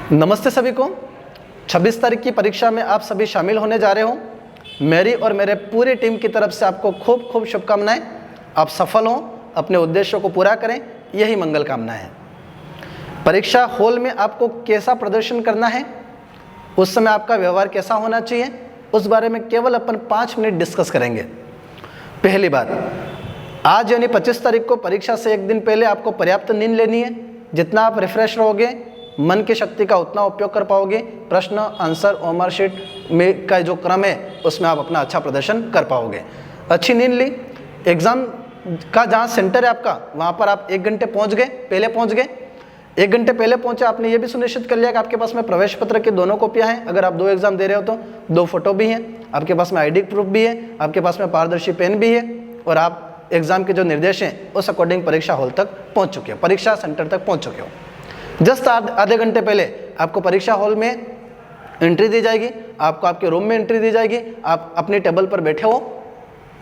नमस्ते सभी को। 26 तारीख की परीक्षा में आप सभी शामिल होने जा रहे हो। मेरी और मेरे पूरी टीम की तरफ से आपको खूब खूब शुभकामनाएं। आप सफल हों, अपने उद्देश्यों को पूरा करें, यही मंगल कामना है। परीक्षा हॉल में आपको कैसा प्रदर्शन करना है, उस समय आपका व्यवहार कैसा होना चाहिए, उस बारे में केवल अपन 5 मिनट डिस्कस करेंगे। पहली बात, आज यानी 25 तारीख को परीक्षा से एक दिन पहले आपको पर्याप्त नींद लेनी है। जितना आप रिफ्रेश रहोगे, मन की शक्ति का उतना उपयोग कर पाओगे। प्रश्न आंसर ओमर शीट में का जो क्रम है उसमें आप अपना अच्छा प्रदर्शन कर पाओगे। अच्छी नींद ली, एग्ज़ाम का जहाँ सेंटर है आपका वहाँ पर आप 1 घंटे पहले पहुँच गए। 1 घंटे पहले पहुँचे, आपने ये भी सुनिश्चित कर लिया कि आपके पास में प्रवेश पत्र की दोनों कॉपियाँ हैं। अगर आप 2 एग्ज़ाम दे रहे हो तो 2 फोटो भी हैं, आपके पास में ID प्रूफ भी है, आपके पास में पारदर्शी पेन भी है, और आप एग्ज़ाम के जो निर्देश हैं उस अकॉर्डिंग परीक्षा हॉल तक पहुँच चुके हो, परीक्षा सेंटर तक पहुँच चुके हो। जस्ट आधे घंटे पहले आपको परीक्षा हॉल में एंट्री दी जाएगी, आपको आपके रूम में एंट्री दी जाएगी। आप अपनी टेबल पर बैठे हो,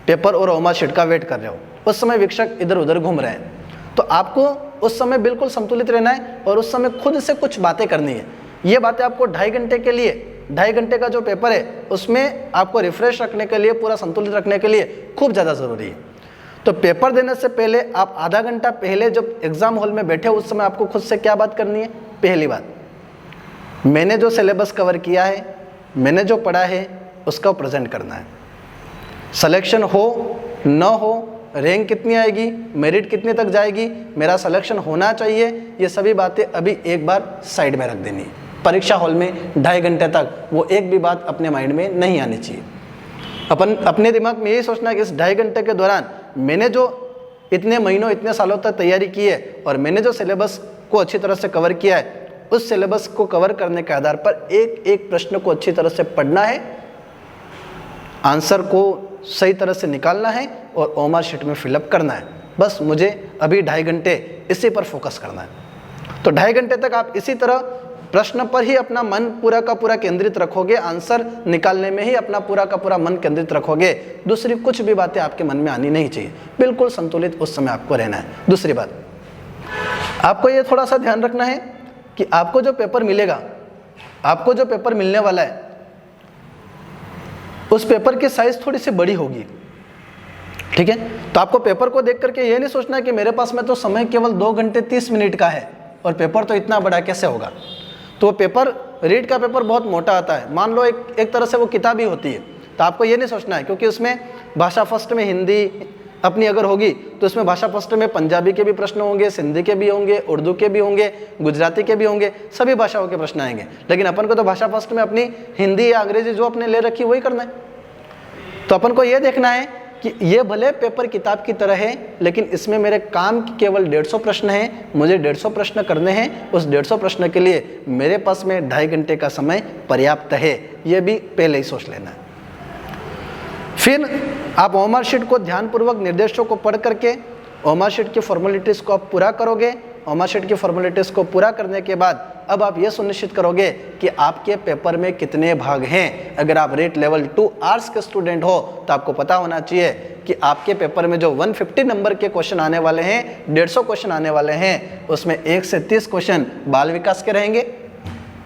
पेपर और ओमर शीट का वेट कर रहे हो। उस समय शिक्षक इधर उधर घूम रहे हैं, तो आपको उस समय बिल्कुल संतुलित रहना है और उस समय खुद से कुछ बातें करनी है। ये बातें आपको 2.5 घंटे के लिए, 2.5 घंटे का जो पेपर है उसमें आपको रिफ्रेश रखने के लिए, पूरा संतुलित रखने के लिए खूब ज़्यादा ज़रूरी है। तो पेपर देने से पहले आप आधा घंटा पहले जब एग्ज़ाम हॉल में बैठे हो उस समय आपको खुद से क्या बात करनी है। पहली बात, मैंने जो सिलेबस कवर किया है, मैंने जो पढ़ा है उसका प्रेजेंट करना है। सिलेक्शन हो न हो, रैंक कितनी आएगी, मेरिट कितने तक जाएगी, मेरा सिलेक्शन होना चाहिए, ये सभी बातें अभी एक बार साइड में रख देनी है। परीक्षा हॉल में 2.5 घंटे तक वो एक भी बात अपने माइंड में नहीं आनी चाहिए। अपन अपने दिमाग में यही सोचना है कि इस 2.5 घंटे के दौरान मैंने जो इतने महीनों, इतने सालों तक तैयारी की है और मैंने जो सिलेबस को अच्छी तरह से कवर किया है, उस सिलेबस को कवर करने के आधार पर एक एक प्रश्न को अच्छी तरह से पढ़ना है, आंसर को सही तरह से निकालना है और ओमर शीट में फिलअप करना है। बस मुझे अभी 2.5 घंटे इसी पर फोकस करना है। तो 2.5 घंटे तक आप इसी तरह प्रश्न पर ही अपना मन पूरा का पूरा केंद्रित रखोगे, आंसर निकालने में ही अपना पूरा का पूरा मन केंद्रित रखोगे। दूसरी कुछ भी बातें आपके मन में आनी नहीं चाहिए, बिल्कुल संतुलित उस समय आपको रहना है। दूसरी बात, आपको ये थोड़ा सा ध्यान रखना है कि आपको जो पेपर मिलेगा, आपको जो पेपर मिलने वाला है, उस पेपर की साइज थोड़ी सी बड़ी होगी, ठीक है। तो आपको पेपर को देख करके ये नहीं सोचना है कि मेरे पास में तो समय केवल 2 घंटे 30 मिनट का है और पेपर तो इतना बड़ा कैसे होगा। तो पेपर, रीड का पेपर बहुत मोटा आता है, मान लो एक तरह से वो किताब ही होती है। तो आपको ये नहीं सोचना है, क्योंकि उसमें भाषा फर्स्ट में हिंदी अपनी अगर होगी तो उसमें भाषा फर्स्ट में पंजाबी के भी प्रश्न होंगे, सिंधी के भी होंगे, उर्दू के भी होंगे, गुजराती के भी होंगे, सभी भाषाओं के प्रश्न आएंगे। लेकिन अपन को तो भाषा फर्स्ट में अपनी हिंदी या अंग्रेजी जो अपने ले रखी वही करना है। तो अपन को ये देखना है कि ये भले पेपर किताब की तरह है, लेकिन इसमें मेरे काम की केवल 150 प्रश्न हैं, मुझे 150 प्रश्न करने हैं। उस 150 प्रश्न के लिए मेरे पास में 2.5 घंटे का समय पर्याप्त है, ये भी पहले ही सोच लेना है। फिर आप ओमर शीट को ध्यानपूर्वक निर्देशों को पढ़ करके ओमर शीट की फॉर्मेलिटीज़ को आप पूरा करोगे। ओमर शीट की फॉर्मेलिटीज़ को पूरा करने के बाद अब आप ये सुनिश्चित करोगे कि आपके पेपर में कितने भाग हैं। अगर आप रेट लेवल 2 आर्ट्स के स्टूडेंट हो तो आपको पता होना चाहिए कि आपके पेपर में जो 150 नंबर के क्वेश्चन आने वाले हैं, 150 क्वेश्चन आने वाले हैं, उसमें 1 से 30 क्वेश्चन बाल विकास के रहेंगे।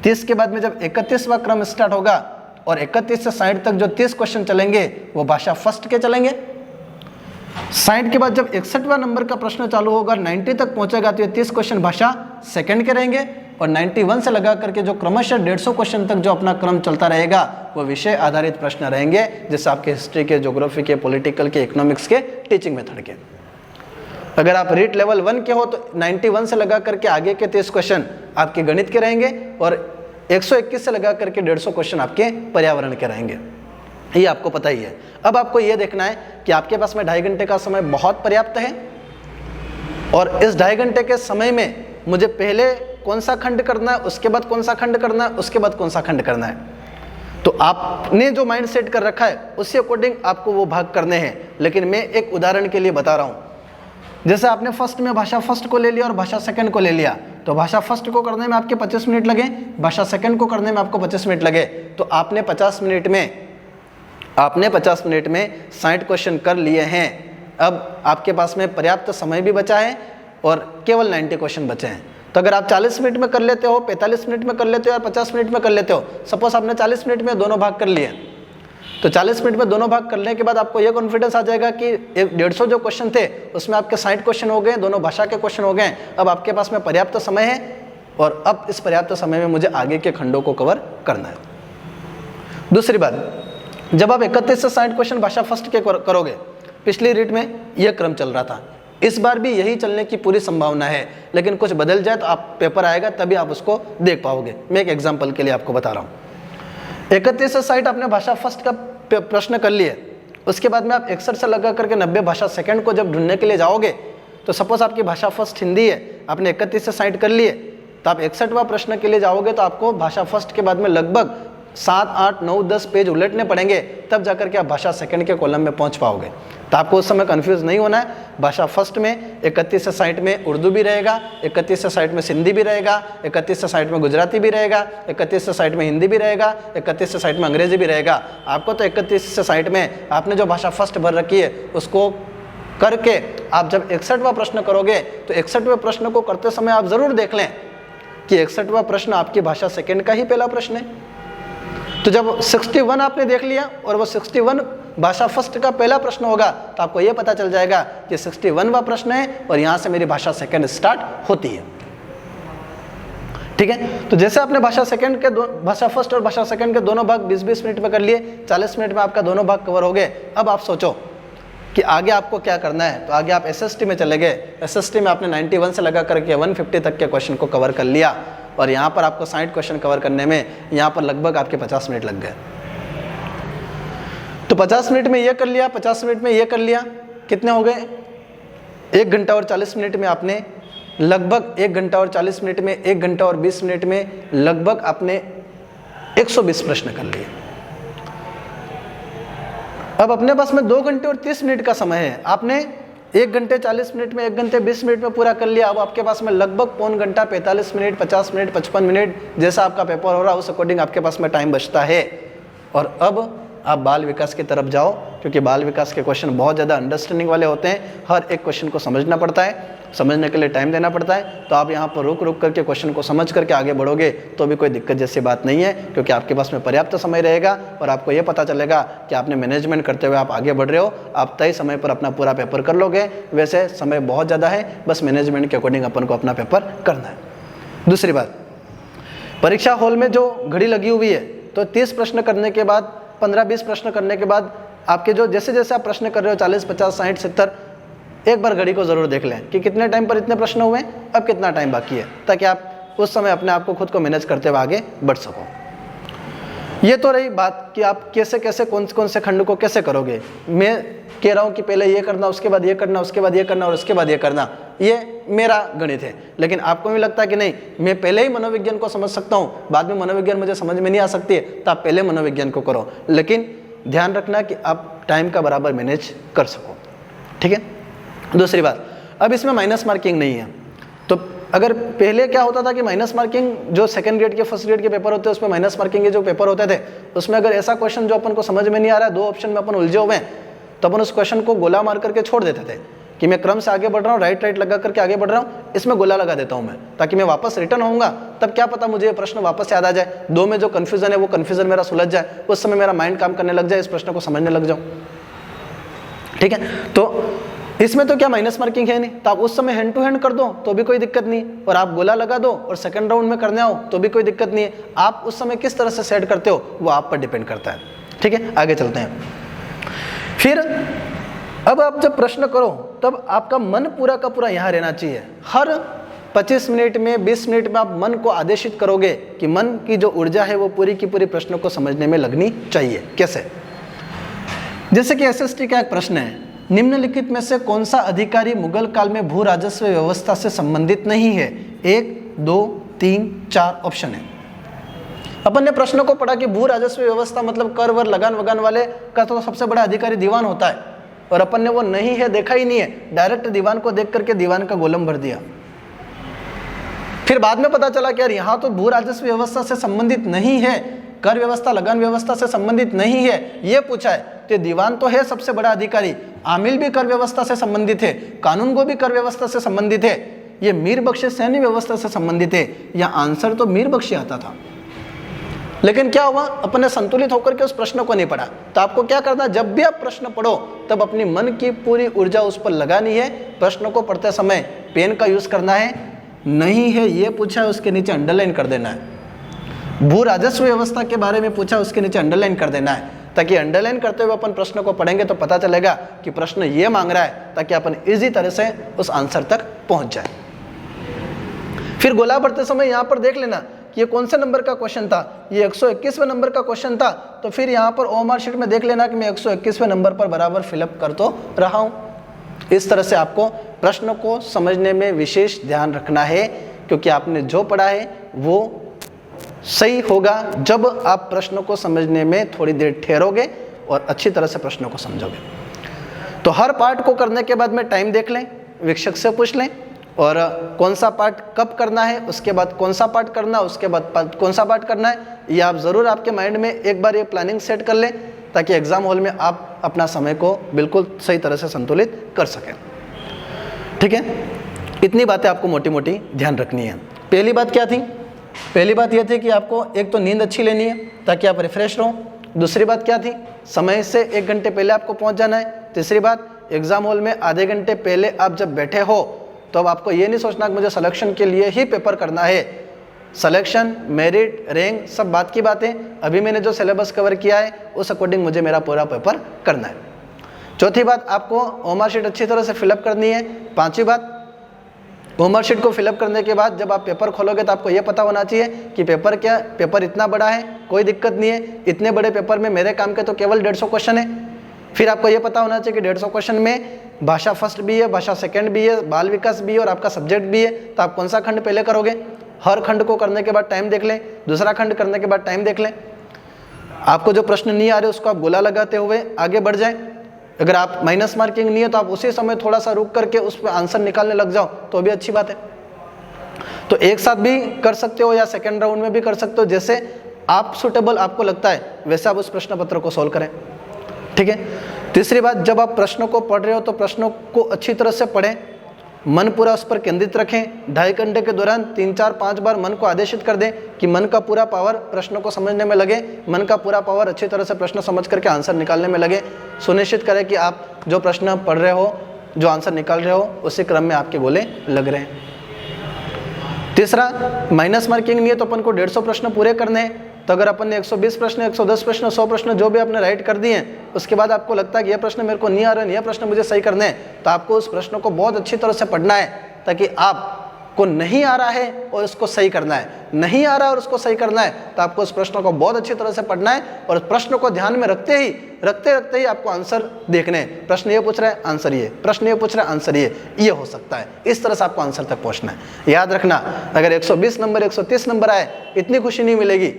30 के बाद में जब 31वां क्रम स्टार्ट होगा और 31 से 60 तक जो 30 क्वेश्चन चलेंगे वो भाषा फर्स्ट के चलेंगे। 60 के बाद जब 61वां नंबर का प्रश्न चालू होगा, 90 तक पहुंचेगा, तो ये 30 क्वेश्चन भाषा सेकंड के रहेंगे। और 91 से लगा करके जो क्रमशः 150 क्वेश्चन तक जो अपना क्रम चलता रहेगा वो विषय आधारित प्रश्न रहेंगे, जैसे आपके हिस्ट्री के, ज्योग्राफी के, पॉलिटिकल के, इकोनॉमिक्स के, टीचिंग मेथड के। अगर आप रीट लेवल 1 के हो तो 91 से लगा करके आगे के 30 क्वेश्चन आपके गणित के रहेंगे और 121 से लगा करके 150 क्वेश्चन आपके पर्यावरण के रहेंगे। ये आपको पता ही है। अब आपको ये देखना है कि आपके पास में 2.5 घंटे का समय बहुत पर्याप्त है और इस 2.5 घंटे के समय में मुझे पहले कौन सा खंड करना है, उसके बाद कौन सा खंड करना है, उसके बाद कौन सा खंड करना है। तो आपने जो माइंड सेट कर रखा है उसके अकॉर्डिंग आपको वो भाग करने हैं। लेकिन मैं एक उदाहरण के लिए बता रहा हूँ। जैसे आपने फर्स्ट में भाषा फर्स्ट को ले लिया और भाषा सेकंड को ले लिया, तो भाषा फर्स्ट को करने में आपके 25 मिनट लगे, भाषा सेकंड को करने में आपको 25 मिनट लगे। तो आपने 50 मिनट में 60 क्वेश्चन कर लिए हैं। अब आपके पास में पर्याप्त समय भी बचा है और केवल 90 क्वेश्चन बचे हैं। तो अगर आप 40 मिनट में कर लेते हो, 45 मिनट में कर लेते हो या 50 मिनट में कर लेते हो, सपोज आपने 40 मिनट में दोनों भाग कर लिए, तो 40 मिनट में दोनों भाग करने के बाद आपको ये कॉन्फिडेंस आ जाएगा कि 150 जो क्वेश्चन थे उसमें आपके 60 क्वेश्चन हो गए, दोनों भाषा के क्वेश्चन हो गए। अब आपके पास में पर्याप्त समय है और अब इस पर्याप्त समय में मुझे आगे के खंडों को कवर करना है। दूसरी बात, जब आप 31 से 60 क्वेश्चन भाषा फर्स्ट के करोगे, पिछली रीट में यह क्रम चल रहा था, इस बार भी यही चलने की पूरी संभावना है, लेकिन कुछ बदल जाए तो आप पेपर आएगा तभी आप उसको देख पाओगे। मैं एक एग्जाम्पल के लिए आपको बता रहा हूँ। 31 से 60 आपने भाषा फर्स्ट का प्रश्न कर लिए, उसके बाद में आप 61 से लगा करके 90 भाषा सेकंड को जब ढूंढने के लिए जाओगे, तो सपोज आपकी भाषा फर्स्ट हिंदी है, आपने 31 से 60 कर लिए, तो आप 61वां प्रश्न के लिए जाओगे तो आपको भाषा फर्स्ट के बाद में लगभग 7, 8, 9, 10 पेज उलटने पड़ेंगे, तब जाकर के आप भाषा सेकंड के कॉलम में पहुंच पाओगे। तो आपको उस समय कंफ्यूज नहीं होना है। भाषा फर्स्ट में 31 से 60 में उर्दू भी रहेगा, 31 से 60 में सिंधी भी रहेगा, 31 से 60 में गुजराती भी रहेगा, 31 से 60 में हिंदी भी रहेगा, 31 से 60 में अंग्रेजी भी रहेगा। आपको तो 31 से 60 में आपने जो भाषा फर्स्ट भर रखी है उसको करके आप जब 61वां प्रश्न करोगे, तो 61वें प्रश्न को करते समय आप जरूर देख लें कि 61वां प्रश्न आपकी भाषा सेकंड का ही पहला प्रश्न है। तो जब 61 आपने देख लिया और वो 61 भाषा फर्स्ट का पहला प्रश्न होगा, तो आपको ये पता चल जाएगा कि 61वां प्रश्न है और यहां से मेरी भाषा सेकंड स्टार्ट होती है। ठीक है, तो जैसे आपने भाषा सेकंड के भाषा फर्स्ट और भाषा सेकंड के दोनों भाग 20-20 मिनट में कर लिए, 40 मिनट में आपका दोनों भाग कवर हो गए। अब आप सोचो कि आगे आपको क्या करना है। तो आगे आप एसएसटी में चले गए, एसएसटी में आपने 91 से लगा करके 150 तक के क्वेश्चन को कवर कर लिया और यहाँ पर आपको 60 क्वेश्चन कवर करने में यहाँ पर लगभग आपके 50 मिनट लग गए। तो 50 मिनट में ये कर लिया, 50 मिनट में ये कर लिया, कितने हो गए? 1 घंटा और 40 मिनट में आपने लगभग 1 घंटा और 40 मिनट में 1 घंटा और 20 मिनट में लगभग आपने 120 प्रश्न कर लिए। अब अपने पास में 2 घंटे और 30 मिनट का समय है, आपने 1 घंटे 40 मिनट में 1 घंटे 20 मिनट में पूरा कर लिया। अब आपके पास में लगभग पौन घंटा, 45 मिनट, 50 मिनट, 55 मिनट, जैसा आपका पेपर हो रहा है उस अकॉर्डिंग आपके पास में टाइम बचता है। और अब आप बाल विकास की तरफ जाओ, क्योंकि बाल विकास के क्वेश्चन बहुत ज़्यादा अंडरस्टैंडिंग वाले होते हैं। हर एक क्वेश्चन को समझना पड़ता है, समझने के लिए टाइम देना पड़ता है। तो आप यहाँ पर रुक रुक करके क्वेश्चन को समझ करके आगे बढ़ोगे तो भी कोई दिक्कत जैसी बात नहीं है, क्योंकि आपके पास में पर्याप्त समय रहेगा और आपको ये पता चलेगा कि आपने मैनेजमेंट करते हुए आप आगे बढ़ रहे हो। आप तय समय पर अपना पूरा पेपर कर लोगे। वैसे समय बहुत ज़्यादा है, बस मैनेजमेंट के अकॉर्डिंग अपन को अपना पेपर करना है। दूसरी बात, परीक्षा हॉल में जो घड़ी लगी हुई है, तो 30 प्रश्न करने के बाद, 15-20 प्रश्न करने के बाद आपके जो जैसे जैसे आप प्रश्न कर रहे हो 40, 50, 60, 70, एक बार घड़ी को ज़रूर देख लें कि कितने टाइम पर इतने प्रश्न हुए, अब कितना टाइम बाकी है, ताकि आप उस समय अपने आप को खुद को मैनेज करते हुए आगे बढ़ सको। ये तो रही बात कि आप कैसे कैसे कौन से खंड को कैसे करोगे। मैं कह रहा हूँ कि पहले ये करना, उसके बाद ये करना, उसके बाद ये करना और उसके बाद ये करना, ये मेरा गणित है। लेकिन आपको भी लगता है कि नहीं, मैं पहले ही मनोविज्ञान को समझ सकता हूँ, बाद में मनोविज्ञान मुझे समझ में नहीं आ सकती है, तो आप पहले मनोविज्ञान को करो। लेकिन ध्यान रखना कि आप टाइम का बराबर मैनेज कर सको। ठीक है। दूसरी बात, अब इसमें माइनस मार्किंग नहीं है। तो अगर पहले क्या होता था कि माइनस मार्किंग जो सेकंड ग्रेड के फर्स्ट ग्रेड के पेपर होते हैं उसमें माइनस मार्किंग के जो पेपर होते थे, उसमें अगर ऐसा क्वेश्चन जो अपन को समझ में नहीं आ रहा है, 2 ऑप्शन में अपन उलझे हुए हैं, तो अपन उस क्वेश्चन को गोला मार करके छोड़ देते थे कि मैं क्रम से आगे बढ़ रहा हूँ, राइट लगा करके आगे बढ़ रहा हूँ, इसमें गोला लगा देता हूँ मैं, ताकि मैं वापस रिटर्न होऊंगा तब क्या पता मुझे ये प्रश्न वापस याद आ जाए, 2 में जो कन्फ्यूजन है वो कन्फ्यूजन मेरा सुलझ जाए, उस समय मेरा माइंड काम करने लग जाए, इस प्रश्न को समझने लग जाऊँ। ठीक है। तो इसमें तो क्या माइनस मार्किंग है नहीं, तो आप उस समय हैंड टू हैंड कर दो तो भी कोई दिक्कत नहीं, और आप गोला लगा दो और सेकंड राउंड में करने आओ तो भी कोई दिक्कत नहीं है। आप उस समय किस तरह से सेट करते हो वो आप पर डिपेंड करता है। ठीक है, आगे चलते हैं। फिर अब आप जब प्रश्न करो तब आपका मन पूरा का पूरा यहाँ रहना चाहिए। हर 25 मिनट में 20 मिनट में आप मन को आदेशित करोगे कि मन की जो ऊर्जा है वो पूरी की पूरी प्रश्नों को समझने में लगनी चाहिए। कैसे? जैसे कि एसएसटी का एक प्रश्न है, निम्नलिखित में से कौन सा अधिकारी मुगल काल में भू राजस्व व्यवस्था से संबंधित नहीं है? 1, 2, 3, 4 ऑप्शन है। अपन ने प्रश्न को पढ़ा कि भू राजस्व व्यवस्था मतलब कर वर लगान वगान वाले का तो सबसे बड़ा अधिकारी दीवान होता है, और अपन ने वो नहीं है देखा ही नहीं है, डायरेक्ट दीवान को देख करके दीवान का गोलम भर दिया। फिर बाद में पता चला कि यार यहाँ तो भू राजस्व व्यवस्था से संबंधित नहीं है, कर व्यवस्था लगान व्यवस्था से संबंधित नहीं है, ये पूछा है तो दीवान तो है सबसे बड़ा अधिकारी, आमिल भी कर व्यवस्था से संबंधित है, कानून को भी कर व्यवस्था से संबंधित है, ये मीर बख्शी सैन्य व्यवस्था से संबंधित है, या आंसर तो मीर बख्शी आता था। लेकिन क्या हुआ, अपने संतुलित होकर के उस प्रश्न को नहीं पढ़ा। तो आपको क्या करना है, जब भी आप प्रश्न पढ़ो तब अपनी मन की पूरी ऊर्जा उस पर लगानी है। प्रश्न को पढ़ते समय पेन का यूज करना है, नहीं है ये पूछा है उसके नीचे अंडरलाइन कर देना है। भू राजस्व व्यवस्था के बारे में पूछा, उसके नीचे अंडरलाइन कर देना है, ताकि अंडरलाइन करते हुए अपन प्रश्न को पढ़ेंगे तो पता चलेगा कि प्रश्न ये मांग रहा है, ताकि अपन इजी तरह से उस आंसर तक पहुंच जाए। फिर गोला भरते समय यहाँ पर देख लेना कि ये कौन से नंबर का क्वेश्चन था, ये 121वें नंबर का क्वेश्चन था। तो फिर यहाँ पर ओएमआर शीट में देख लेना कि मैं 121वें नंबर पर बराबर फिलअप कर तो रहा हूँ। इस तरह से आपको प्रश्न को समझने में विशेष ध्यान रखना है, क्योंकि आपने जो पढ़ा है वो सही होगा जब आप प्रश्न को समझने में थोड़ी देर ठहरोगे और अच्छी तरह से प्रश्नों को समझोगे। तो हर पार्ट को करने के बाद में टाइम देख लें, शिक्षक से पूछ लें, और कौन सा पार्ट कब करना है, उसके बाद कौन सा पार्ट करना है, उसके बाद कौन सा पार्ट करना है, ये आप ज़रूर आपके माइंड में एक बार ये प्लानिंग सेट कर लें, ताकि एग्ज़ाम हॉल में आप अपना समय को बिल्कुल सही तरह से संतुलित कर सकें। ठीक है, इतनी बातें आपको मोटी मोटी ध्यान रखनी है। पहली बात क्या थी, पहली बात यह थी कि आपको एक तो नींद अच्छी लेनी है ताकि आप रिफ्रेश रहो। दूसरी बात क्या थी, समय से 1 घंटे पहले आपको पहुंच जाना है। तीसरी बात, एग्जाम हॉल में आधे घंटे पहले आप जब बैठे हो तो अब आपको ये नहीं सोचना कि मुझे सिलेक्शन के लिए ही पेपर करना है। सिलेक्शन, मेरिट, रैंक सब बात की बात है। अभी मैंने जो सिलेबस कवर किया है उस अकॉर्डिंग मुझे मेरा पूरा पेपर करना है। चौथी बात, आपको ओएमआर शीट अच्छी तरह से फिलअप करनी है। पांचवी बात, ओएमआर शीट को फिलअप करने के बाद जब आप पेपर खोलोगे तो आपको यह पता होना चाहिए कि पेपर इतना बड़ा है, कोई दिक्कत नहीं है। इतने बड़े पेपर में मेरे काम के तो केवल 150 क्वेश्चन है। फिर आपको यह पता होना चाहिए कि 150 क्वेश्चन में भाषा फर्स्ट भी है, भाषा सेकंड भी है, बाल विकास भी है और आपका सब्जेक्ट भी है। तो आप कौन सा खंड पहले करोगे। हर खंड को करने के बाद टाइम देख लें, दूसरा खंड करने के बाद टाइम देख लें। आपको जो प्रश्न नहीं आ रहे उसको आप गोला लगाते हुए आगे बढ़ जाएं। अगर आप माइनस मार्किंग नहीं है तो आप उसी समय थोड़ा सा रुक करके उस पर आंसर निकालने लग जाओ तो भी अच्छी बात है। तो एक साथ भी कर सकते हो या सेकेंड राउंड में भी कर सकते हो, जैसे आप सुटेबल आपको लगता है वैसे आप उस प्रश्न पत्र को सोल्व करें। ठीक है। तीसरी बात, जब आप प्रश्नों को पढ़ रहे हो तो प्रश्नों को अच्छी तरह से पढ़ें, मन पूरा उस पर केंद्रित रखें। 2.5 घंटे के दौरान 3, 4, 5 बार मन को आदेशित कर दें कि मन का पूरा पावर प्रश्नों को समझने में लगे, मन का पूरा पावर अच्छी तरह से प्रश्न समझ करके आंसर निकालने में लगे। सुनिश्चित करें कि आप जो प्रश्न पढ़ रहे हो, जो आंसर निकाल रहे हो, उसी क्रम में आपके गोले लग रहे हैं। तीसरा, माइनस मार्किंग नहीं है तो अपन को 150 प्रश्न पूरे करने हैं। तो अगर अपन ने 120 प्रश्न, 110 प्रश्न, 100 प्रश्न जो भी आपने राइट कर दिए हैं, उसके बाद आपको लगता है कि यह प्रश्न मेरे को नहीं आ रहा है, यह प्रश्न मुझे सही करने हैं, तो आपको उस प्रश्न को बहुत अच्छी तरह से पढ़ना है ताकि आपको नहीं आ रहा है और उसको सही करना है। नहीं आ रहा है और उसको सही करना है तो आपको उस प्रश्न को बहुत अच्छी तरह से पढ़ना है और उस प्रश्न को ध्यान में रखते ही आपको आंसर देखने हैं। प्रश्न ये पूछ रहा है, आंसर ये, प्रश्न ये पूछ रहा है, आंसर ये हो सकता है। इस तरह से आपको आंसर तक पहुंचना है। याद रखना, अगर 120 नंबर, 130 नंबर आए, इतनी खुशी नहीं मिलेगी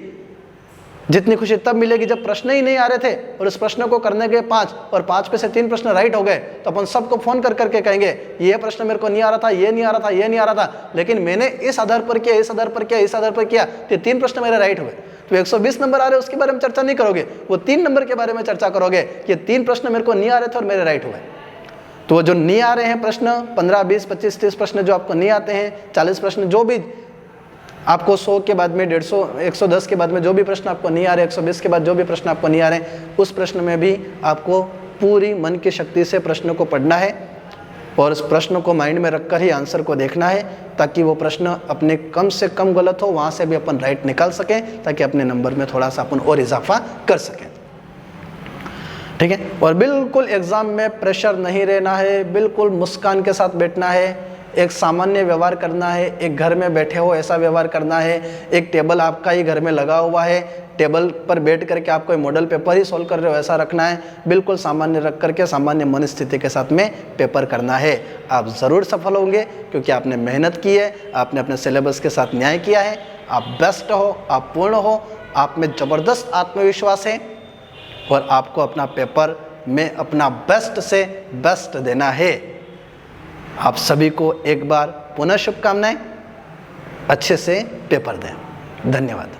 जितनी खुशी तब मिलेगी जब प्रश्न ही नहीं आ रहे थे और उस प्रश्न को करने के 5 और 5 पे से 3 प्रश्न राइट हो गए, तो अपन सबको फोन कर करके कहेंगे ये प्रश्न मेरे को नहीं आ रहा था, ये नहीं आ रहा था, ये नहीं आ रहा था, लेकिन मैंने इस आधार पर किया, इस आधार पर किया, इस आधार पर किया, तो 3 प्रश्न मेरे राइट हुए। तो 120 नंबर आ रहे उसके बारे में चर्चा नहीं करोगे, वो 3 नंबर के बारे में चर्चा करोगे कि 3 प्रश्न मेरे को नहीं आ रहे थे और मेरे राइट हुए। तो वो जो नहीं आ रहे हैं प्रश्न, 15, 20, 25, 30 प्रश्न जो आपको नहीं आते हैं, 40 प्रश्न जो भी आपको 100 के बाद में 150, 110 के बाद में जो भी प्रश्न आपको नहीं आ रहे, 120 के बाद जो भी प्रश्न आपको नहीं आ रहे, उस प्रश्न में भी आपको पूरी मन की शक्ति से प्रश्न को पढ़ना है और उस प्रश्न को माइंड में रखकर ही आंसर को देखना है, ताकि वो प्रश्न अपने कम से कम गलत हो, वहाँ से भी अपन राइट निकाल सकें, ताकि अपने नंबर में थोड़ा सा अपन और इजाफा कर सकें। ठीक है। और बिल्कुल एग्ज़ाम में प्रेशर नहीं रहना है, बिल्कुल मुस्कान के साथ बैठना है, एक सामान्य व्यवहार करना है, एक घर में बैठे हो ऐसा व्यवहार करना है, एक टेबल आपका ही घर में लगा हुआ है, टेबल पर बैठ करके आप कोई मॉडल पेपर ही सॉल्व कर रहे हो ऐसा रखना है, बिल्कुल सामान्य रख करके सामान्य मन स्थिति के साथ में पेपर करना है। आप ज़रूर सफल होंगे क्योंकि आपने मेहनत की है, आपने अपने सिलेबस के साथ न्याय किया है, आप बेस्ट हो, आप पूर्ण हो, आप में ज़बरदस्त आत्मविश्वास है और आपको अपना पेपर में अपना बेस्ट से बेस्ट देना है। आप सभी को एक बार पुनः शुभकामनाएं, अच्छे से पेपर दें। धन्यवाद।